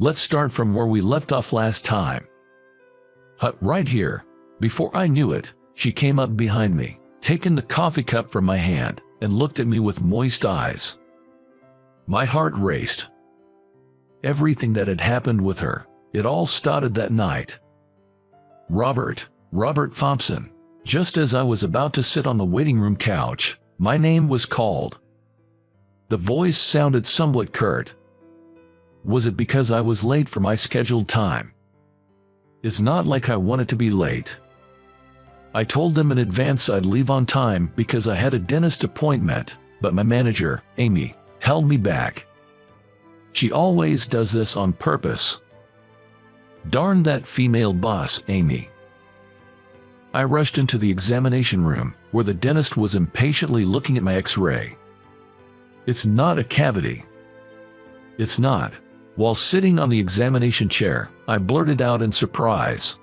Let's start from where we left off last time. Hut, right here. Before I knew it, she came up behind me, taking the coffee cup from my hand, and looked at me with moist eyes. My heart raced. Everything that had happened with her, it all started that night. Robert Thompson. Just as I was about to sit on the waiting room couch, my name was called. The voice sounded somewhat curt. Was it because I was late for my scheduled time? It's not like I wanted to be late. I told them in advance I'd leave on time because I had a dentist appointment, but my manager, Amy, held me back. She always does this on purpose. Darn that female boss, Amy. I rushed into the examination room, where the dentist was impatiently looking at my x-ray. It's not a cavity. It's not. While sitting on the examination chair, I blurted out in surprise.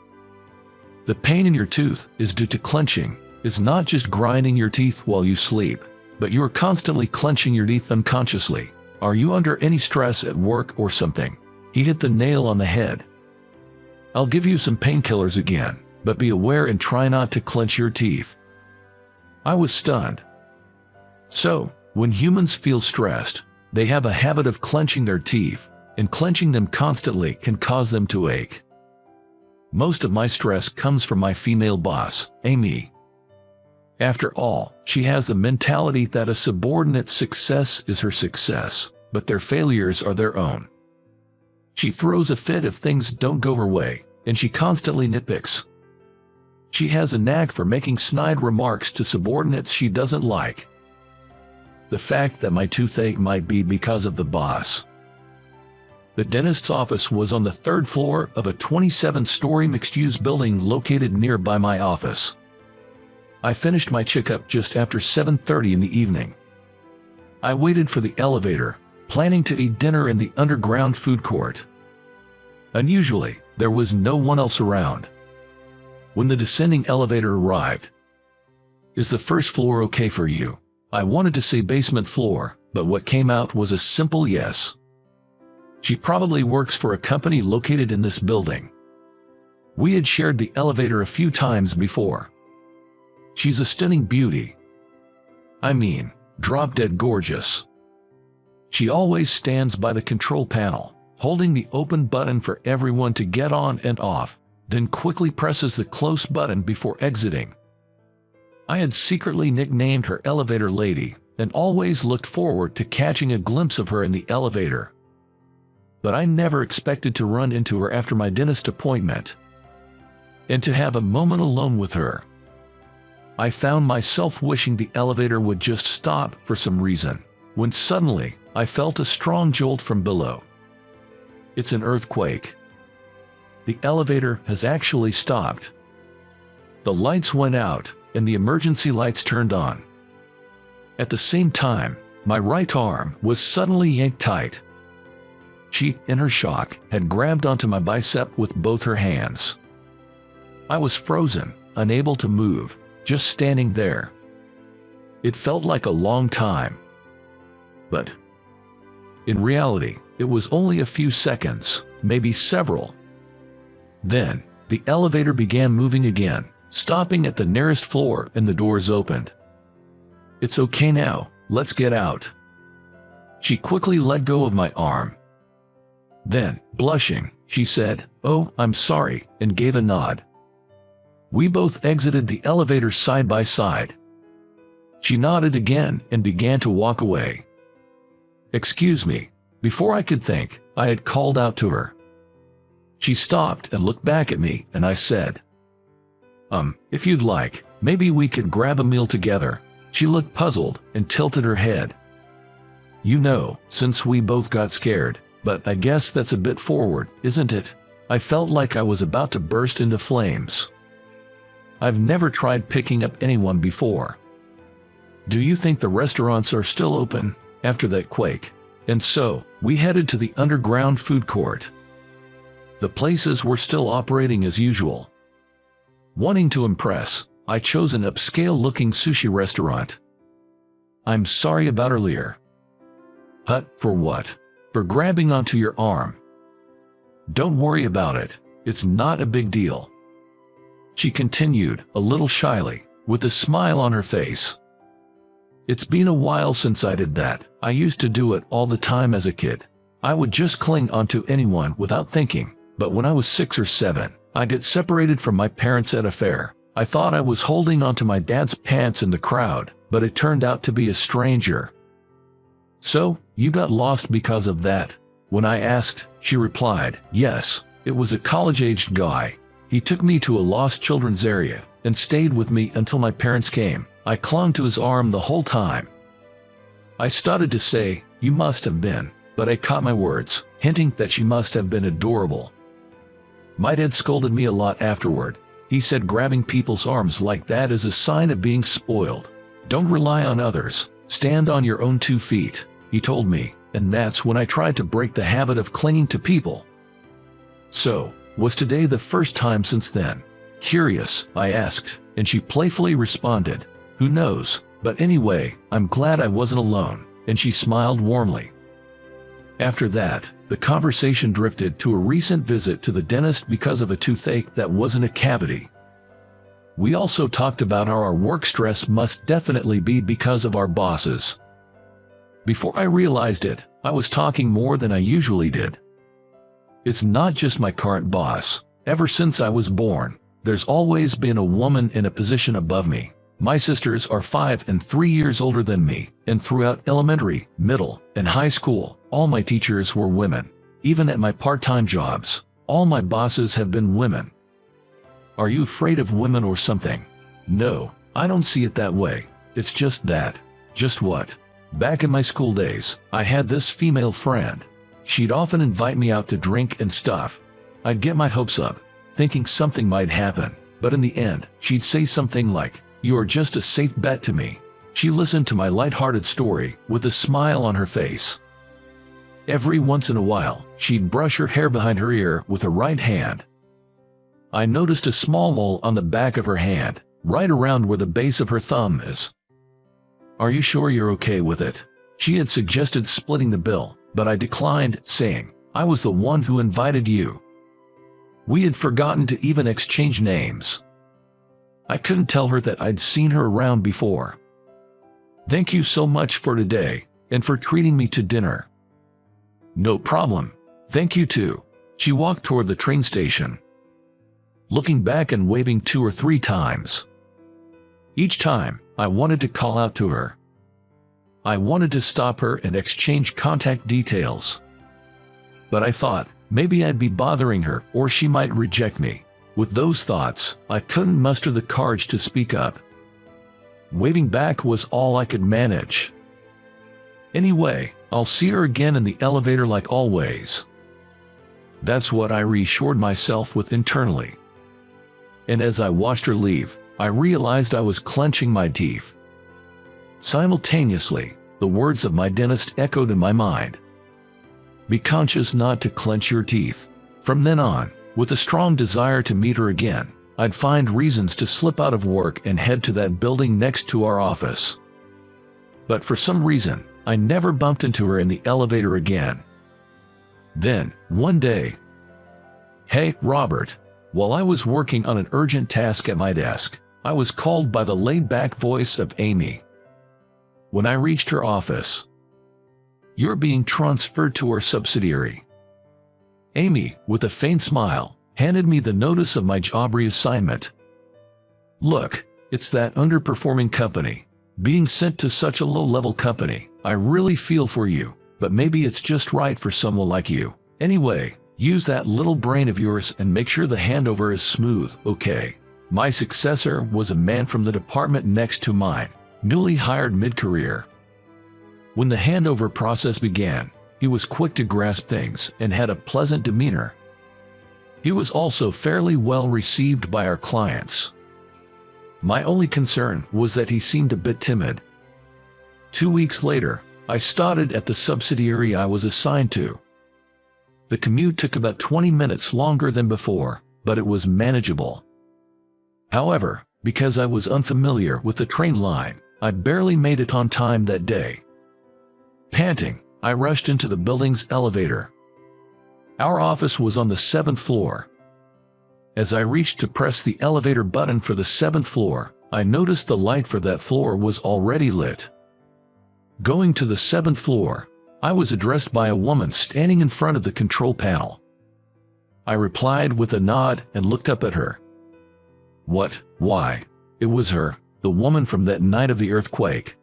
The pain in your tooth is due to clenching. It's not just grinding your teeth while you sleep, but you are constantly clenching your teeth unconsciously. Are you under any stress at work or something? He hit the nail on the head. I'll give you some painkillers again, but be aware and try not to clench your teeth. I was stunned. So, when humans feel stressed, they have a habit of clenching their teeth, and clenching them constantly can cause them to ache. Most of my stress comes from my female boss, Amy. After all, she has the mentality that a subordinate's success is her success, but their failures are their own. She throws a fit if things don't go her way, and she constantly nitpicks. She has a knack for making snide remarks to subordinates she doesn't like. The fact that my toothache might be because of the boss. The dentist's office was on the 3rd floor of a 27-story mixed-use building located nearby my office. I finished my checkup just after 7:30 in the evening. I waited for the elevator, planning to eat dinner in the underground food court. Unusually, there was no one else around. When the descending elevator arrived, "Is the first floor okay for you?" I wanted to say basement floor, but what came out was a simple yes. She probably works for a company located in this building. We had shared the elevator a few times before. She's a stunning beauty. I mean, drop-dead gorgeous. She always stands by the control panel, holding the open button for everyone to get on and off, then quickly presses the close button before exiting. I had secretly nicknamed her Elevator Lady, and always looked forward to catching a glimpse of her in the elevator. But I never expected to run into her after my dentist appointment, and to have a moment alone with her. I found myself wishing the elevator would just stop for some reason, when suddenly I felt a strong jolt from below. It's an earthquake. The elevator has actually stopped. The lights went out, and the emergency lights turned on. At the same time, my right arm was suddenly yanked tight. She, in her shock, had grabbed onto my bicep with both her hands. I was frozen, unable to move, just standing there. It felt like a long time. But in reality, it was only a few seconds, maybe several. Then, the elevator began moving again, stopping at the nearest floor, and the doors opened. "It's okay now, let's get out." She quickly let go of my arm. Then, blushing, she said, "Oh, I'm sorry," and gave a nod. We both exited the elevator side by side. She nodded again and began to walk away. "Excuse me." Before I could think, I had called out to her. She stopped and looked back at me, and I said, "If you'd like, maybe we could grab a meal together." She looked puzzled and tilted her head. "You know, since we both got scared, but I guess that's a bit forward, isn't it?" I felt like I was about to burst into flames. I've never tried picking up anyone before. "Do you think the restaurants are still open after that quake?" And so, we headed to the underground food court. The places were still operating as usual. Wanting to impress, I chose an upscale-looking sushi restaurant. "I'm sorry about earlier." "Hut, for what?" "For grabbing onto your arm." Don't worry about it. It's not a big deal. She continued, a little shyly, with a smile on her face. It's been a while since I did that. I used to do it all the time as a kid. I would just cling onto anyone without thinking, but when I was 6 or 7, I got separated from my parents at a fair. I thought I was holding onto my dad's pants in the crowd, but it turned out to be a stranger. So, you got lost because of that? When I asked, she replied, yes, it was a college-aged guy. He took me to a lost children's area and stayed with me until my parents came. I clung to his arm the whole time. I started to say, you must have been, but I caught my words, hinting that she must have been adorable. My dad scolded me a lot afterward. He said grabbing people's arms like that is a sign of being spoiled. Don't rely on others. Stand on your own 2 feet, he told me, and that's when I tried to break the habit of clinging to people. So, was today the first time since then? Curious, I asked, and she playfully responded, who knows, but anyway, I'm glad I wasn't alone, and she smiled warmly. After that, the conversation drifted to a recent visit to the dentist because of a toothache that wasn't a cavity. We also talked about how our work stress must definitely be because of our bosses. Before I realized it, I was talking more than I usually did. It's not just my current boss. Ever since I was born, there's always been a woman in a position above me. My sisters are 5 and 3 years older than me, and throughout elementary, middle, and high school, all my teachers were women. Even at my part-time jobs, all my bosses have been women. Are you afraid of women or something? No, I don't see it that way. It's just that. Just what? Back in my school days, I had this female friend. She'd often invite me out to drink and stuff. I'd get my hopes up, thinking something might happen, but in the end, she'd say something like, "You are just a safe bet to me." She listened to my light-hearted story with a smile on her face. Every once in a while, she'd brush her hair behind her ear with her right hand. I noticed a small mole on the back of her hand, right around where the base of her thumb is. Are you sure you're okay with it? She had suggested splitting the bill, but I declined, saying, I was the one who invited you. We had forgotten to even exchange names. I couldn't tell her that I'd seen her around before. Thank you so much for today, and for treating me to dinner. No problem. Thank you too. She walked toward the train station, looking back and waving 2 or 3 times. Each time, I wanted to call out to her. I wanted to stop her and exchange contact details. But I thought, maybe I'd be bothering her or she might reject me. With those thoughts, I couldn't muster the courage to speak up. Waving back was all I could manage. Anyway, I'll see her again in the elevator like always. That's what I reassured myself with internally. And as I watched her leave, I realized I was clenching my teeth. Simultaneously, the words of my dentist echoed in my mind. Be conscious not to clench your teeth. From then on, with a strong desire to meet her again, I'd find reasons to slip out of work and head to that building next to our office. But for some reason, I never bumped into her in the elevator again. Then, one day, "Hey, Robert." While I was working on an urgent task at my desk, I was called by the laid-back voice of Amy. When I reached her office, "You're being transferred to our subsidiary." Amy, with a faint smile, handed me the notice of my job reassignment. Look, it's that underperforming company. Being sent to such a low-level company, I really feel for you, but maybe it's just right for someone like you. Anyway, use that little brain of yours and make sure the handover is smooth, okay? My successor was a man from the department next to mine, newly hired mid-career. When the handover process began, he was quick to grasp things and had a pleasant demeanor. He was also fairly well received by our clients. My only concern was that he seemed a bit timid. 2 weeks later, I started at the subsidiary I was assigned to. The commute took about 20 minutes longer than before, but it was manageable. However, because I was unfamiliar with the train line, I barely made it on time that day. Panting, I rushed into the building's elevator. Our office was on the 7th floor. As I reached to press the elevator button for the 7th floor, I noticed the light for that floor was already lit. Going to the 7th floor, I was addressed by a woman standing in front of the control panel. I replied with a nod and looked up at her. What? Why? It was her, the woman from that night of the earthquake.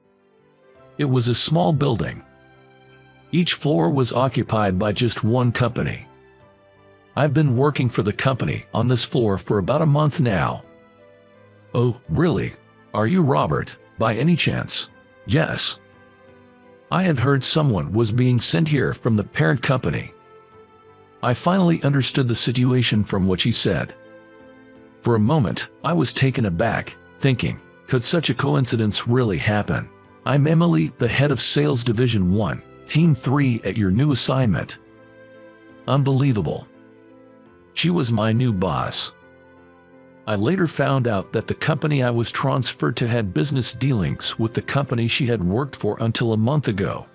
It was a small building. Each floor was occupied by just one company. I've been working for the company on this floor for about a month now. Oh, really? Are you Robert, by any chance? Yes. I had heard someone was being sent here from the parent company. I finally understood the situation from what she said. For a moment, I was taken aback, thinking, could such a coincidence really happen? I'm Emily, the head of Sales Division 1, Team 3 at your new assignment. Unbelievable. She was my new boss. I later found out that the company I was transferred to had business dealings with the company she had worked for until a month ago.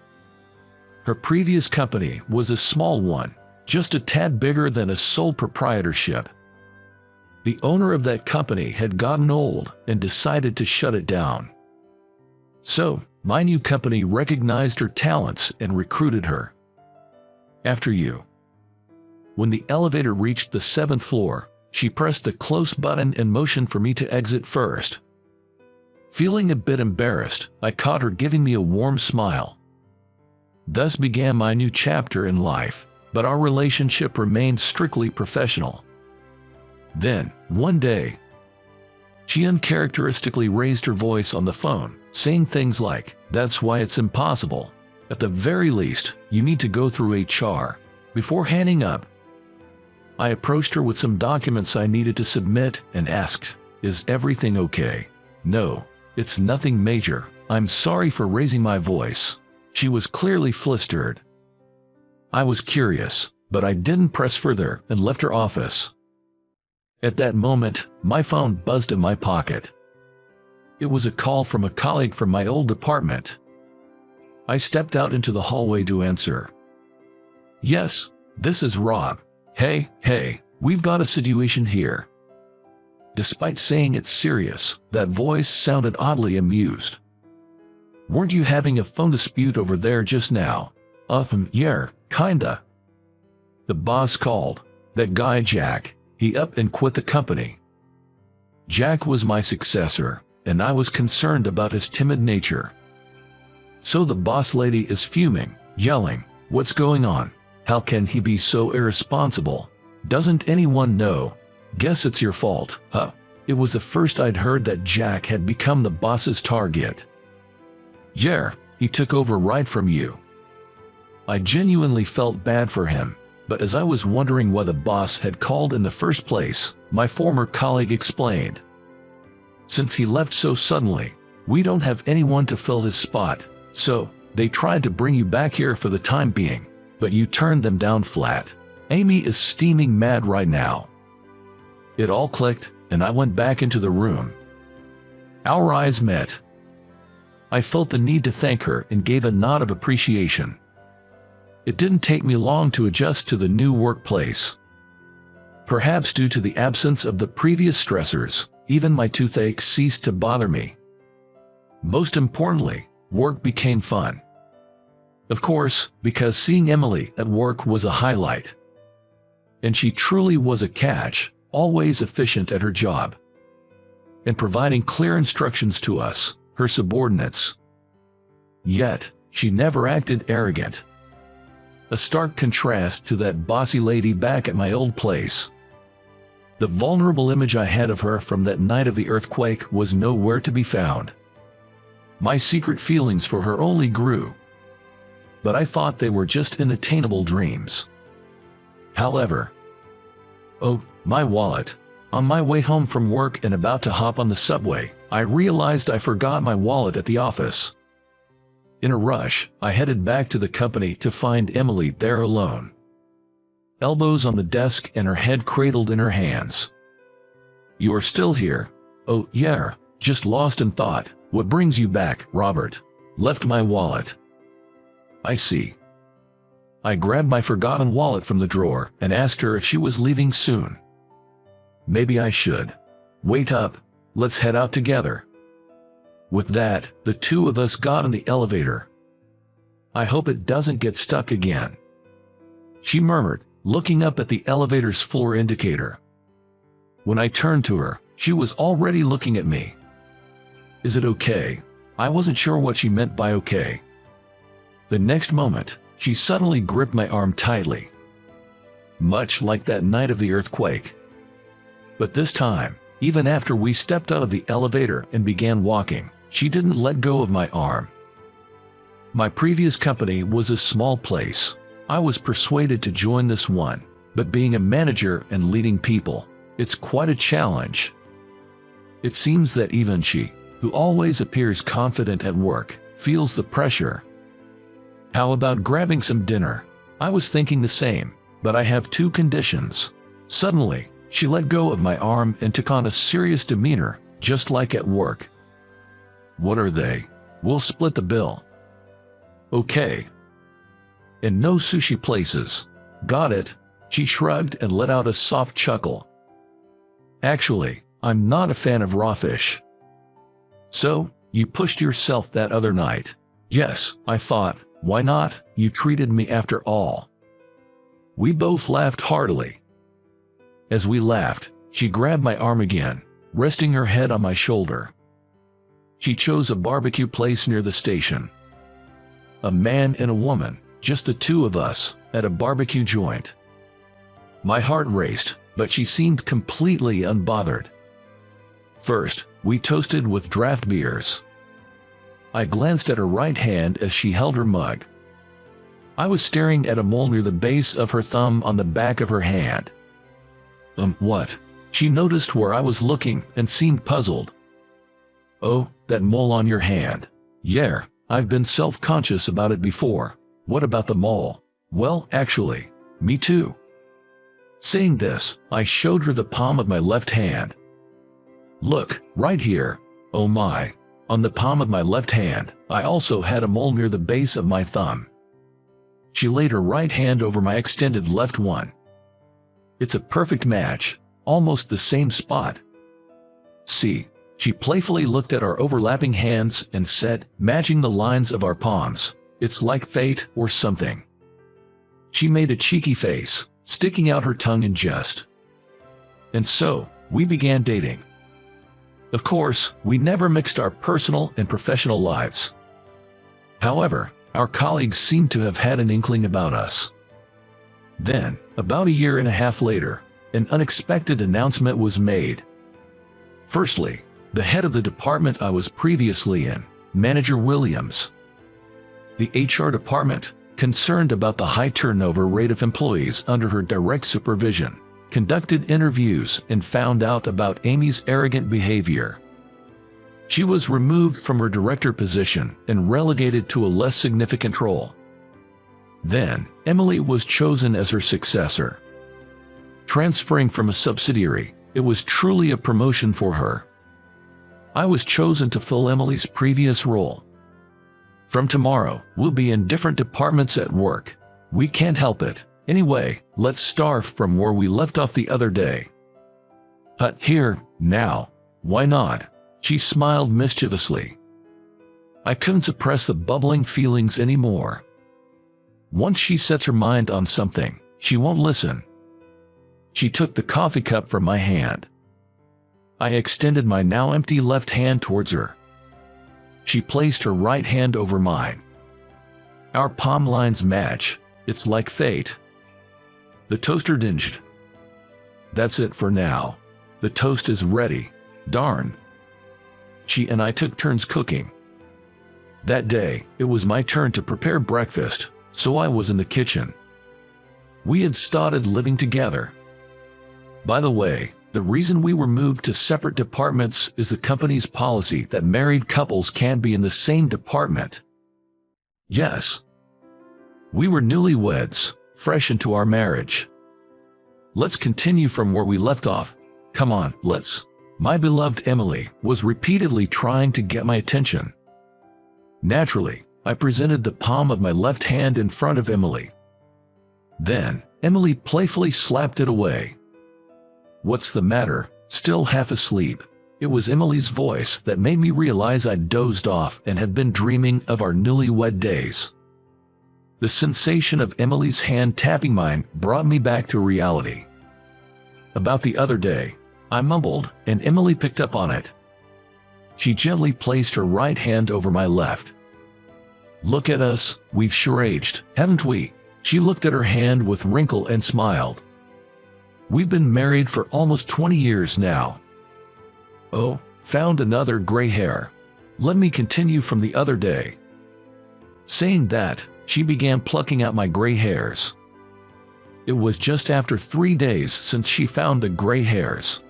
Her previous company was a small one, just a tad bigger than a sole proprietorship. The owner of that company had gotten old and decided to shut it down. So, my new company recognized her talents and recruited her. After you. When the elevator reached the 7th floor, she pressed the close button and motioned for me to exit first. Feeling a bit embarrassed, I caught her giving me a warm smile. Thus began my new chapter in life, but our relationship remained strictly professional. Then, one day, she uncharacteristically raised her voice on the phone, saying things like, "That's why it's impossible. At the very least, you need to go through HR." Before hanging up, I approached her with some documents I needed to submit and asked, "Is everything okay?" "No, it's nothing major. I'm sorry for raising my voice." She was clearly flustered. I was curious, but I didn't press further and left her office. At that moment, my phone buzzed in my pocket. It was a call from a colleague from my old department. I stepped out into the hallway to answer. "Yes, this is Rob. Hey, we've got a situation here." Despite saying it's serious, that voice sounded oddly amused. "Weren't you having a phone dispute over there just now?" Yeah, kinda." "The boss called. That guy Jack, he up and quit the company." Jack was my successor, and I was concerned about his timid nature. So the boss lady is fuming, yelling, "What's going on? How can he be so irresponsible? Doesn't anyone know? Guess it's your fault, huh?" It was the first I'd heard that Jack had become the boss's target. "Yeah, he took over right from you." I genuinely felt bad for him, but as I was wondering why the boss had called in the first place, my former colleague explained. "Since he left so suddenly, we don't have anyone to fill his spot, so they tried to bring you back here for the time being, but you turned them down flat. Amy is steaming mad right now." It all clicked, and I went back into the room. Our eyes met. I felt the need to thank her and gave a nod of appreciation. It didn't take me long to adjust to the new workplace. Perhaps due to the absence of the previous stressors, even my toothache ceased to bother me. Most importantly, work became fun. Of course, because seeing Emily at work was a highlight. And she truly was a catch, always efficient at her job. And providing clear instructions to us, her subordinates. Yet, she never acted arrogant. A stark contrast to that bossy lady back at my old place. The vulnerable image I had of her from that night of the earthquake was nowhere to be found. My secret feelings for her only grew. But I thought they were just unattainable dreams. However, oh, my wallet. On my way home from work and about to hop on the subway, I realized I forgot my wallet at the office. In a rush, I headed back to the company to find Emily there alone. Elbows on the desk and her head cradled in her hands. "You are still here?" "Oh, yeah, just lost in thought." "What brings you back, Robert?" "Left my wallet." "I see." I grabbed my forgotten wallet from the drawer and asked her if she was leaving soon. Maybe I should. Wait up, let's head out together. With that, the two of us got in the elevator. I hope it doesn't get stuck again, she murmured, looking up at the elevator's floor indicator. When I turned to her, she was already looking at me. Is it okay? I wasn't sure what she meant by okay. The next moment, she suddenly gripped my arm tightly. Much like that night of the earthquake. But this time, even after we stepped out of the elevator and began walking, she didn't let go of my arm. My previous company was a small place. I was persuaded to join this one, but being a manager and leading people, it's quite a challenge. It seems that even she, who always appears confident at work, feels the pressure. How about grabbing some dinner? I was thinking the same, but I have two conditions. Suddenly, she let go of my arm and took on a serious demeanor, just like at work. What are they? We'll split the bill. Okay. And no sushi places. Got it? She shrugged and let out a soft chuckle. Actually, I'm not a fan of raw fish. So, you pushed yourself that other night. Yes, I thought, why not? You treated me after all. We both laughed heartily. As we laughed, she grabbed my arm again, resting her head on my shoulder. She chose a barbecue place near the station. A man and a woman, just the two of us, at a barbecue joint. My heart raced, but she seemed completely unbothered. First, we toasted with draft beers. I glanced at her right hand as she held her mug. I was staring at a mole near the base of her thumb on the back of her hand. What? She noticed where I was looking and seemed puzzled. Oh, that mole on your hand. Yeah, I've been self-conscious about it before. What about the mole? Well, actually, me too. Saying this, I showed her the palm of my left hand. Look, right here. Oh my. On the palm of my left hand, I also had a mole near the base of my thumb. She laid her right hand over my extended left one. It's a perfect match, almost the same spot. See, she playfully looked at our overlapping hands and said, matching the lines of our palms, it's like fate or something. She made a cheeky face, sticking out her tongue in jest. And so, we began dating. Of course, we never mixed our personal and professional lives. However, our colleagues seemed to have had an inkling about us. Then, about a year and a half later, an unexpected announcement was made. Firstly, the head of the department I was previously in, Manager Williams. The HR department, concerned about the high turnover rate of employees under her direct supervision, conducted interviews and found out about Amy's arrogant behavior. She was removed from her director position and relegated to a less significant role. Then, Emily was chosen as her successor. Transferring from a subsidiary, it was truly a promotion for her. I was chosen to fill Emily's previous role. From tomorrow, we'll be in different departments at work. We can't help it. Anyway, let's start from where we left off the other day. Here, now. Why not? She smiled mischievously. I couldn't suppress the bubbling feelings anymore. Once she sets her mind on something, she won't listen. She took the coffee cup from my hand. I extended my now empty left hand towards her. She placed her right hand over mine. Our palm lines match. It's like fate. The toaster dinged. That's it for now. The toast is ready. Darn. She and I took turns cooking. That day, it was my turn to prepare breakfast, so I was in the kitchen. We had started living together. By the way, the reason we were moved to separate departments is the company's policy that married couples can't be in the same department. Yes. We were newlyweds, fresh into our marriage. Let's continue from where we left off. Come on, let's. My beloved Emily was repeatedly trying to get my attention. Naturally, I presented the palm of my left hand in front of Emily. Then, Emily playfully slapped it away. "What's the matter?" Still half asleep. It was Emily's voice that made me realize I'd dozed off and had been dreaming of our newlywed days. The sensation of Emily's hand tapping mine brought me back to reality. "About the other day," I mumbled, and Emily picked up on it. She gently placed her right hand over my left. "Look at us, we've sure aged, haven't we?" She looked at her hand with wrinkle and smiled. "We've been married for almost 20 years now." "Oh, found another gray hair. Let me continue from the other day." Saying that, she began plucking out my gray hairs. It was just after 3 days since she found the gray hairs.